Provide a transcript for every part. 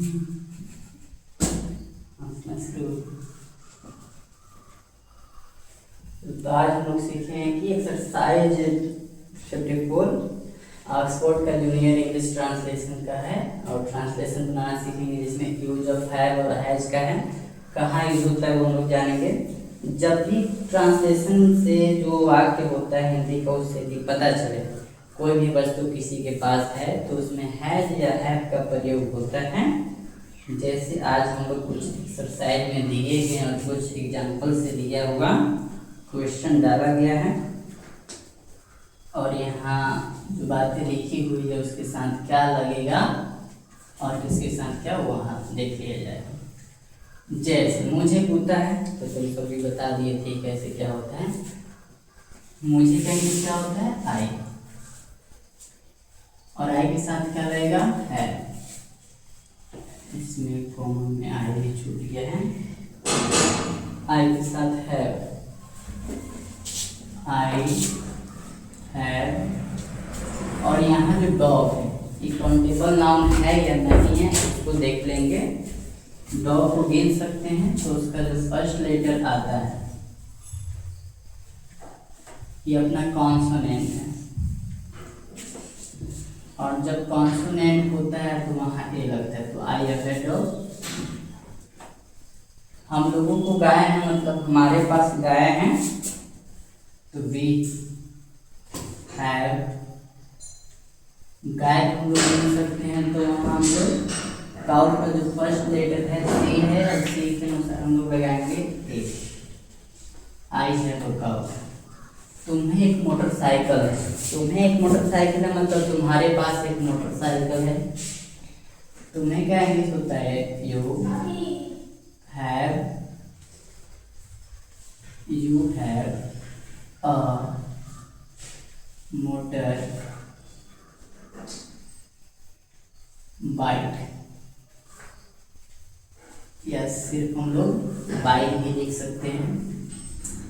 तो आज हम लोग सीखे हैं कि एक्सरसाइज 54 ऑक्सफोर्ड का जूनियर इंग्लिश ट्रांसलेशन का है, और ट्रांसलेशन बनाना सीखेंगे जिसमें यूज ऑफ हैव और हैज का है, कहाँ यूज होता है वो हम लोग जानेंगे। जब भी ट्रांसलेशन से जो वाक्य होता है हिंदी का, उससे भी पता चले कोई भी वस्तु किसी के पास है तो उसमें हैज या हैव का प्रयोग होता है। जैसे आज हम लोग कुछ एक्सरसाइज में दिए गए और कुछ एग्जाम्पल से दिया हुआ क्वेश्चन डाला गया है, और यहाँ जो बातें लिखी हुई है उसके साथ क्या लगेगा और किसके साथ क्या, वहाँ देख लिया जाएगा। जैसे मुझे पूछता है तो तुम सभी बता दिए थे कैसे क्या होता है। मुझे का इंग्लिश क्या होता है, आई, और आई के साथ क्या रहेगा, है। इसमें कॉमन में आई भी छूट गया है। आई के साथ है, आई हैव, और यहाँ जो डॉग है ये काउंटेबल नाउन है या नहीं है इसको देख लेंगे। डॉग को गिन सकते हैं तो उसका जो फर्स्ट लेटर आता है ये अपना कॉन्सोनेंट है, और जब कॉन्सोनेंट होता है तो वहाँ ए लगता है, तो आई हैव ए डॉग। हम लोगों को गाय है, मतलब हमारे पास गाय हैं, तो वी हैव, गाय हम लोग गिन सकते हैं तो वहाँ हम लोग काउ का जो फर्स्ट लेटर है सी है, और सी के अनुसार हम लोग लगाएंगे ए। आई है तो काउ। तुम्हें एक मोटरसाइकिल है, तुम्हें एक मोटरसाइकिल है मतलब तुम्हारे पास एक मोटरसाइकिल है। तुम्हें क्या इंग्लिश होता है, you have a motor bike, या सिर्फ हम लोग बाइक भी लिख सकते हैं।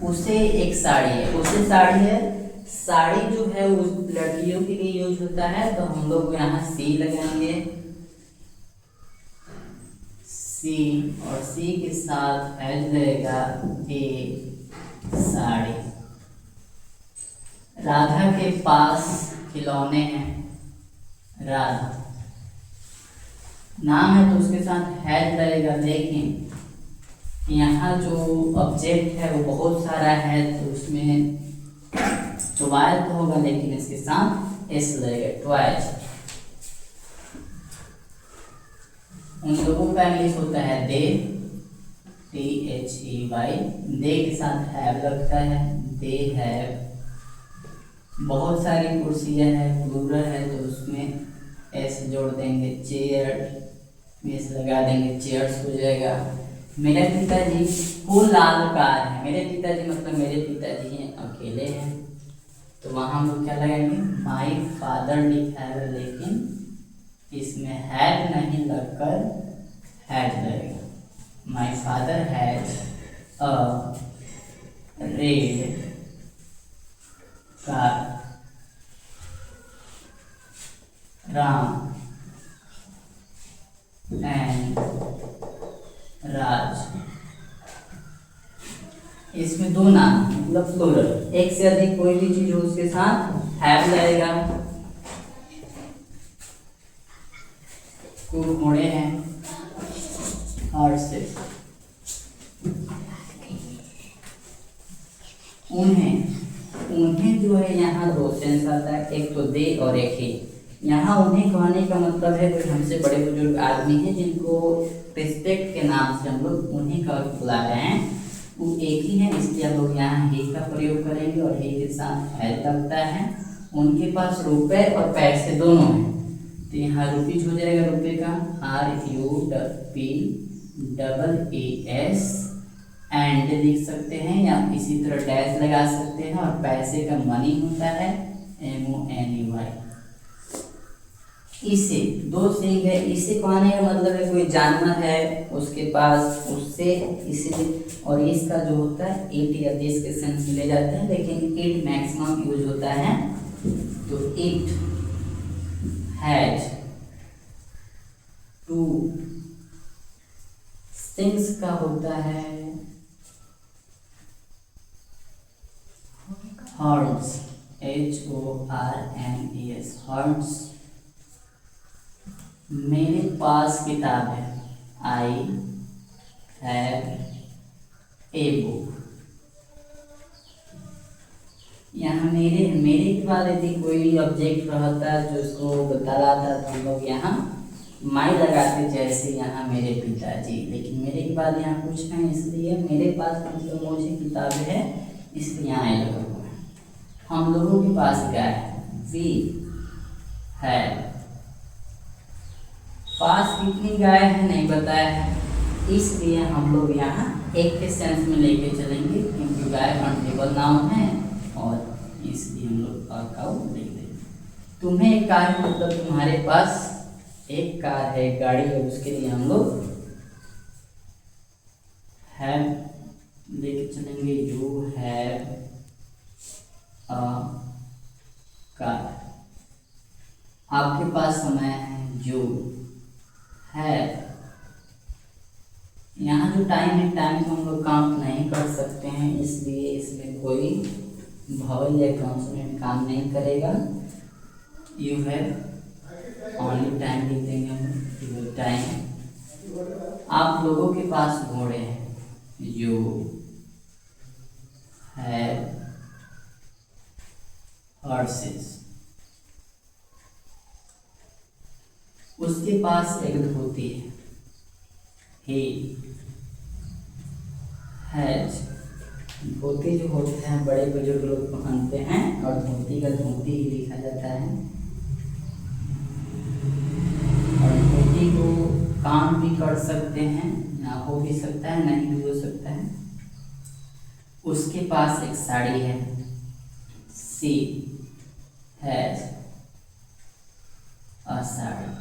उसे एक साड़ी है, उसे साड़ी है, साड़ी जो है उस लड़कियों के लिए यूज होता है, तो हम लोग यहाँ सी लगाएंगे, सी, और सी के साथ एज लगेगा ए, साड़ी। राधा के पास खिलौने हैं, राधा नाम है तो उसके साथ हैज लगेगा, लेकिन यहाँ जो ऑब्जेक्ट है वो बहुत सारा है तो उसमें ट्वाइल तो होगा, लेकिन इसके साथ एस लगेगा, ट्वाइज। उन लोगों का इंग्लिश होता है दे, THEY, दे के साथ हैव लगता है, दे हैव। बहुत सारी कुर्सियाँ हैं, प्लूरल है तो उसमें एस जोड़ देंगे, चेयर में एस लगा देंगे, चेयर्स हो जाएगा। मेरे पिताजी को लाल कार है, मेरे पिताजी मतलब मेरे पिताजी हैं, अकेले हैं, तो वहाँ हम लोग क्या लगाएंगे, माई फादर लिखा है लेकिन इसमें हैड नहीं लगकर हैड लगेगा। My father has a red car, Ram and Raj. इसमें दो नाम मतलब प्लूरल, एक से अधिक कोई भी चीज हो उसके साथ हैव लगेगा। कुछ घोड़े हैं, हॉर्सेस। उन्हें जो है यहाँ दो सेंस आता है, एक तो दे और एक ही। यहाँ उन्हें कहने का मतलब है कोई हमसे बड़े बुजुर्ग आदमी हैं जिनको रिस्पेक्ट के नाम से हम लोग उन्हें का बुला रहे हैं, वो एक ही है, इसलिए हम लोग यहाँ ही का प्रयोग करेंगे, और ही के साथ है लगता है। उनके पास रुपए और पैसे दोनों हैं, तो यहाँ रुपीज हो जाएगा, रुपए का RUPEES, एंड लिख सकते हैं या इसी तरह डैश लगा सकते हैं, और पैसे का मनी होता है MONEY। इसे दो सिंह है, इसे कहने का मतलब है कोई जानवर है उसके पास, उससे इसे, और इसका जो होता है इट या दिस के सेंस में ले जाते हैं, लेकिन इट मैक्सिमम यूज होता है, तो इट हैज टू सिंक्स का होता है हॉर्न्स, HORNES, हॉर्न्स। मेरे पास किताब है, I have a book। यहाँ मेरे के बाद यदि कोई ऑब्जेक्ट रहता है जो उसको बता रहा था तो हम लोग यहाँ माई लगाते, जैसे यहाँ मेरे पिताजी। लेकिन मेरे के बाद यहाँ कुछ है, इसलिए मेरे पास मतलब मुझे किताब है, इसलिए यहाँ आई लगा हुआ है। हम लोगों के पास गाय है, वी है। पास कितनी गाय है नहीं बताया है, इसलिए हम लोग यहाँ एक के सेंस में लेके चलेंगे, क्योंकि गाय अनटेबल नाउन है और इसलिए हम लोग काउ लिख देंगे। तुम्हें एक कार मतलब तुम्हारे पास एक कार है, गाड़ी है, उसके लिए हम लोग हैव लेके चलेंगे, यू हैव अ कार। आपके पास समय है, यू हैव। यहाँ जो टाइम है, टाइम को हम लोग काउंट नहीं कर सकते हैं, इसलिए इसमें कोई भवल या कॉन्सोनेंट काम नहीं करेगा। यू हैव ओनली टाइम लिख देंगे हम, यू टाइम। आप लोगों के पास घोड़े हैं, यू हैव हॉर्सेस। उसके पास एक धोती है, ही हैज। धोती जो होते हैं बड़े बुजुर्ग लोग पहनते हैं, और धोती का धोती ही लिखा जाता है। और धोती को काम भी कर सकते हैं, या हो भी सकता है, नहीं भी हो सकता है। उसके पास एक साड़ी है, सी हैज अ साड़ी।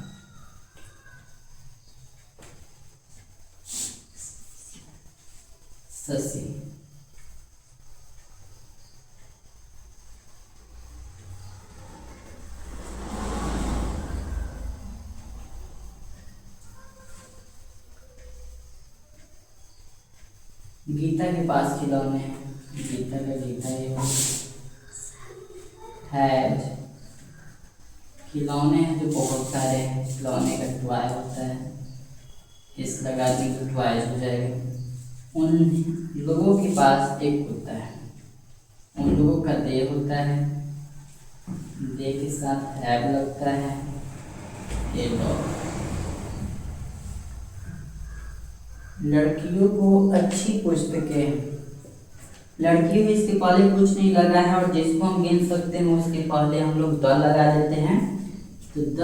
ससी। गीता के पास खिलौने हैं, गीता का गीता ये हैज। खिलौने हैं जो बहुत सारे हैं, खिलौने का टॉय होता है, इस लगा देंगे तो टॉयज हो जाएगा। उन लोगों के पास एक होता है, उन लोगों का दे होता है, दे के साथ हैव लगता है, ए डॉग। लड़कियों को अच्छी पुस्तकें, लड़कियों में इसके पहले कुछ नहीं लगा है, और जिसको हम गिन सकते हैं उसके पहले हम लोग द लगा देते हैं, तो द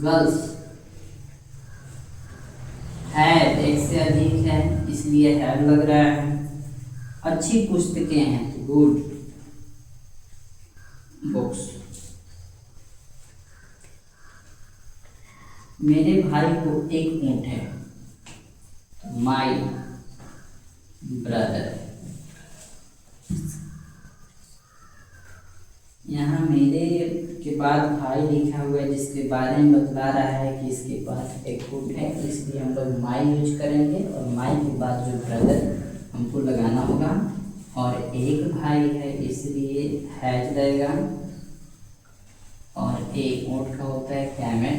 गर्ल्स हैव एक से अधिक है, इसलिए हैव लग रहा है। अच्छी पुस्तकें हैं, गुड बुक्स। मेरे भाई को एक ऊंट है, माई ब्रदर। यहाँ मेरे के बाद भाई लिखा हुआ है, जिसके बारे में बतला रहा है कि इसके पास एक ऊंट है, इसलिए हम लोग माई यूज करेंगे, और माई के बाद जो ब्रदर हमको लगाना होगा। और एक भाई है, इसलिए हैज रहेगा, और एक ऊंट का होता है कैमल,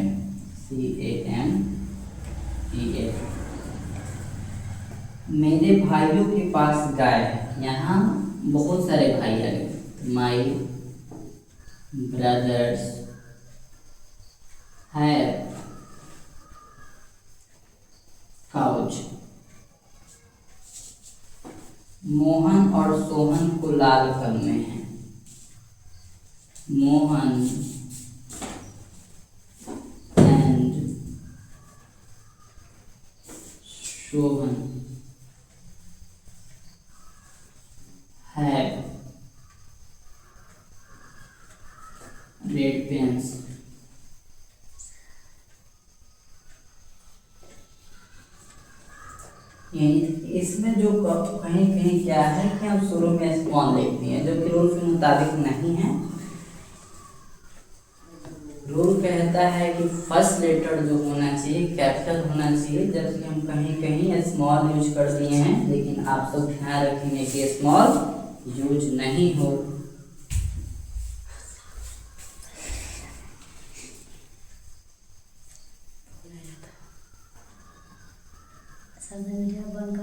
CAMEL। मेरे भाइयों के पास गाय है, यहाँ बहुत सारे भाई आ गए, my brothers have couch. Mohan और सोहन को लाल करने हैं, Mohan and Sohan have red pens. इसमें जो कहीं कहीं क्या है कि हम शुरू में स्मॉल लिखते हैं, जो कि रूल के मुताबिक नहीं है। रूल कहता है कि फर्स्ट लेटर जो होना चाहिए कैपिटल होना चाहिए, जबकि हम कहीं कहीं स्मॉल यूज कर दिए हैं, लेकिन आप सब ध्यान रखेंगे कि स्मॉल यूज नहीं हो। वीडियो बंद